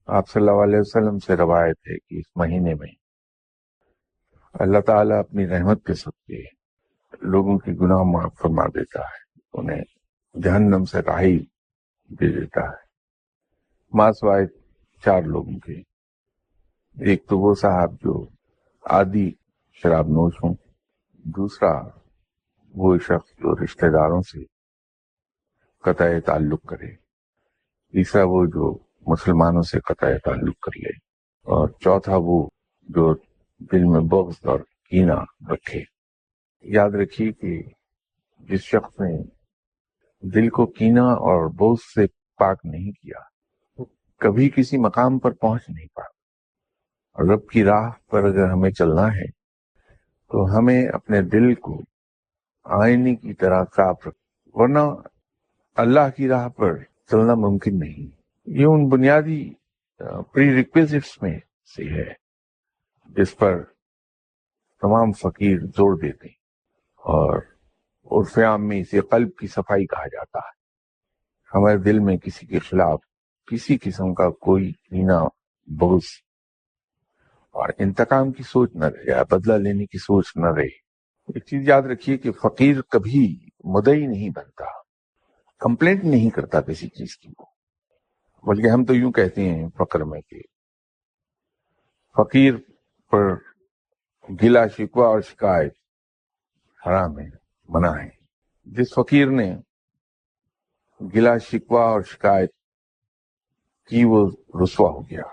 آپ صلی اللہ علیہ وسلم سے روایت ہے کہ اس مہینے میں اللہ تعالیٰ اپنی رحمت کے صدقے لوگوں کی گناہ معاف فرما دیتا ہے، انہیں جہنم سے رہائی دے دیتا ہے۔ ماسوائے 4 لوگوں کے، ایک تو وہ صاحب جو عادی شراب نوش ہوں، دوسرا وہ شخص جو رشتہ داروں سے قطع تعلق کرے، تیسرا وہ جو مسلمانوں سے قطع تعلق کر لے، اور چوتھا وہ جو دل میں بغض اور کینہ رکھے۔ یاد رکھیے کہ جس شخص نے دل کو کینہ اور بغض سے پاک نہیں کیا وہ کبھی کسی مقام پر پہنچ نہیں پاتا۔ اور رب کی راہ پر اگر ہمیں چلنا ہے تو ہمیں اپنے دل کو آئینے کی طرح صاف رکھ، ورنہ اللہ کی راہ پر چلنا ممکن نہیں۔ یہ ان بنیادی پری ریکویزٹس میں سے ہے جس پر تمام فقیر زور دیتے ہیں، اور عرف عام میں اسے قلب کی صفائی کہا جاتا ہے۔ ہمارے دل میں کسی کے خلاف کسی قسم کا کوئی کینہ، بغض اور انتقام کی سوچ نہ رہے، یا بدلہ لینے کی سوچ نہ رہے۔ ایک چیز یاد رکھیے کہ فقیر کبھی مدعی نہیں بنتا، کمپلینٹ نہیں کرتا کسی چیز کی، بلکہ ہم تو یوں کہتے ہیں فقر میں کہ فقیر پر گلا شکوہ اور شکایت حرام ہے، منع ہے۔ جس فقیر نے گلا شکوہ اور شکایت کی وہ رسوا ہو گیا۔